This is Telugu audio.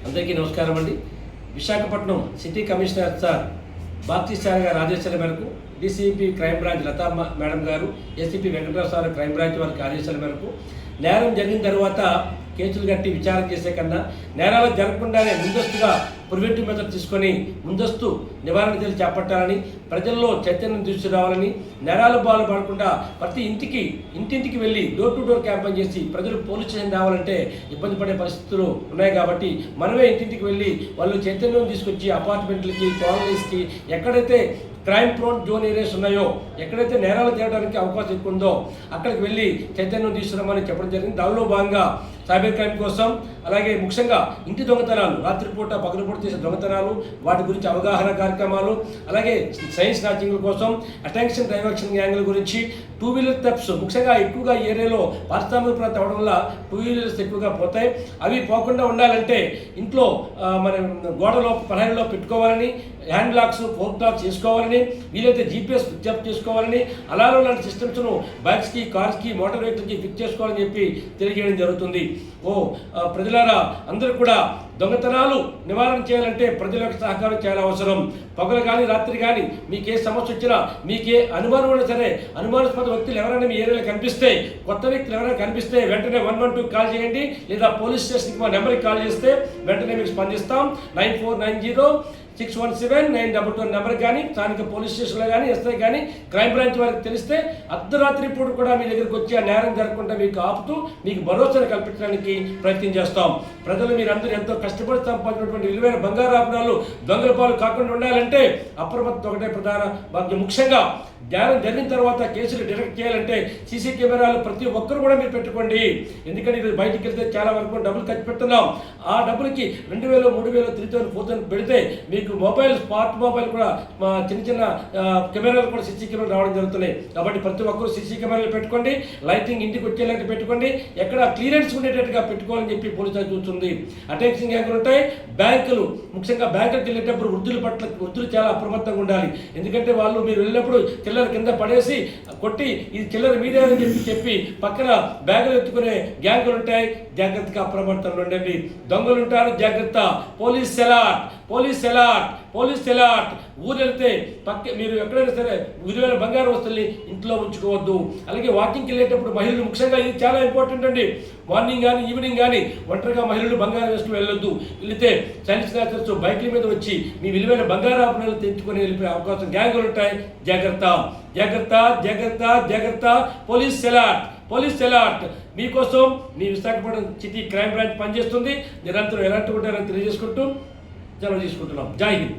అందరికీ నమస్కారం అండి. Visakhapatnam city commissioner sir Bharathi sir గారి ఆదేశాల మేరకు DCP crime branch Latha madam గారు, ACP Venkatarao sir crime branch వారికి ఆదేశాల మేరకు నేరం జరిగిన తర్వాత కేసులు కట్టి విచారణ చేసే కన్నా నేరాలు జరగకుండానే ముందస్తుగా ప్రివెంటివ్ మెథడ్ తీసుకొని ముందస్తు నివారణ చర్యలు చేపట్టాలని, ప్రజల్లో చైతన్యం తీసుకురావాలని, నేరాలు బాలు పడకుండా ప్రతి ఇంటింటికి వెళ్ళి డోర్ టు డోర్ క్యాంపెయిన్ చేసి ప్రజలు పోలీస్ స్టేషన్ రావాలంటే ఇబ్బంది పడే పరిస్థితులు ఉన్నాయి. కాబట్టి మనమే ఇంటింటికి వెళ్ళి వాళ్ళు చైతన్యం తీసుకొచ్చి అపార్ట్మెంట్లకి, కాలనీస్కి, ఎక్కడైతే క్రైమ్ ప్రోన్ జోన్ ఏరియాస్ ఉన్నాయో, ఎక్కడైతే నేరాలు చేయడానికి అవకాశం ఎక్కువ ఉందో అక్కడికి వెళ్ళి చైతన్యం తీసుకురామని చెప్పడం జరిగింది. దానిలో భాగంగా సైబర్ క్రైమ్ కోసం, అలాగే ముఖ్యంగా ఇంటి దొంగతనాలు, రాత్రిపూట పగలపూట చేసే దొంగతనాలు, వాటి గురించి అవగాహన కార్యక్రమాలు, అలాగే సైన్స్ స్నాచింగ్ల కోసం, అటెన్షన్ డైవర్షన్ గ్యాంగ్ల గురించి, టూ వీలర్ థెఫ్ట్స్ ముఖ్యంగా ఎక్కువగా ఈ ఏరియాలో పారిశ్రామిక ప్రాంతం అవడం వల్ల టూ వీలర్స్ ఎక్కువగా పోతాయి. అవి పోకుండా ఉండాలంటే ఇంట్లో మన గోడలో పలహైలో పెట్టుకోవాలని, హ్యాండ్ లాక్స్, ఫోక్ లాక్స్ చేసుకోవాలని, వీలైతే జీపీఎస్ ఫిక్స్ చేసుకోవాలని, అలారం లాంటి సిస్టమ్స్ను బైక్స్కి, కార్స్కి, మోటార్ వెహికల్కి ఫిక్స్ చేసుకోవాలని చెప్పి తెలియజేయడం జరుగుతుంది. ప్రజలారా, అందరూ కూడా దొంగతనాలు నివారణ చేయాలంటే ప్రజల యొక్క సహకారం చాలా అవసరం. పగలు కానీ రాత్రి కానీ మీకే సమస్య వచ్చినా, మీకే అనుమానం ఉన్నా సరే, అనుమానాస్పద వ్యక్తులు ఎవరైనా మీ ఏరియాలో కనిపిస్తే, కొత్త వ్యక్తులు ఎవరైనా కనిపిస్తే వెంటనే 112 కాల్ చేయండి, లేదా పోలీస్ స్టేషన్కి మా నెంబర్కి కాల్ చేస్తే వెంటనే మీకు స్పందిస్తాం. 9490617922 నెంబర్ కానీ, స్థానిక పోలీస్ స్టేషన్లో కానీ, ఎస్ఐ కానీ, క్రైమ్ బ్రాంచ్ వారికి తెలిస్తే అర్ధరాత్రి పూట కూడా మీ దగ్గరికి వచ్చి ఆ నేరం జరగకుండా మీకు ఆపుతూ మీకు భరోసాను కల్పించడానికి ప్రయత్నం చేస్తాం. ప్రజలు మీరందరూ ఎంతో కష్టపడి సంపాదించినటువంటి విలువైన బంగారు ఆభరణాలు దొంగల పాలు కాకుండా ఉండాలంటే అప్రమత్తం ఒకటే ప్రధాన భాగ్యం. ముఖ్యంగా నేరం జరిగిన తర్వాత కేసులు డిటెక్ట్ చేయాలంటే సీసీ కెమెరాలు ప్రతి ఒక్కరు కూడా మీరు పెట్టుకోండి. ఎందుకంటే ఇది బయటికి వెళ్తే చాలా వరకు డబ్బులు ఖర్చు పెడుతున్నాం. ఆ డబ్బులకి 2000, 3000, 3000, 4000 పెడితే మీకు మొబైల్, స్మార్ట్ మొబైల్ కూడా చిన్న కెమెరాలు కూడా సీసీ కెమెరాలు రావడం జరుగుతున్నాయి. కాబట్టి ప్రతి ఒక్కరు సీసీ కెమెరాలు పెట్టుకోండి, లైటింగ్ ఇంటికి వచ్చేలాంటి పెట్టుకోండి, ఎక్కడ క్లియరెన్స్ ఉండేటట్టుగా పెట్టుకోవాలని చెప్పి పోలీసులు చూస్తుంది. అటెన్షన్ గ్యాంగులు ఉంటాయి. బ్యాంకులు, ముఖ్యంగా బ్యాంకులకు వెళ్ళేటప్పుడు వృద్ధులు చాలా అప్రమత్తంగా ఉండాలి. ఎందుకంటే వాళ్ళు మీరు వెళ్ళినప్పుడు చిల్లర కింద పడేసి కొట్టి ఇది చిల్లర మీదే అని చెప్పి పక్కన బ్యాగులు ఎత్తుకునే గ్యాంగులు ఉంటాయి. జాగ్రత్తగా అప్రమత్తంగా ఉండండి. దొంగలు ఉంటారు, జాగ్రత్త. Police allot. ఊరు వెళ్తే మీరు ఎక్కడైనా సరే విలువైన బంగారు వస్తువుల్ని ఇంట్లో ఉంచుకోవద్దు. అలాగే వాకింగ్కి వెళ్ళేటప్పుడు మహిళలు, ముఖ్యంగా ఇది చాలా ఇంపార్టెంట్ అండి. మార్నింగ్ కానీ ఈవినింగ్ కానీ ఒంటరిగా మహిళలు బంగారు వేసుకుని వెళ్ళొద్దు. వెళితే చైల్డ్ స్నాచర్స్ బైక్ల మీద వచ్చి మీ విలువైన బంగారు ఆభరణాలు తెచ్చుకొని వెళ్ళిపోయే అవకాశం గ్యాంగులు ఉంటాయి. జాగ్రత్త. పోలీస్ ఎలాట్ మీకోసం మీ విశాఖపట్నం సిటీ క్రైమ్ బ్రాంచ్ పనిచేస్తుంది. నిరంతరం ఎలాంటి ఉంటారని తెలియజేసుకుంటూ సెలవు తీసుకుంటున్నాం. జై హింద్.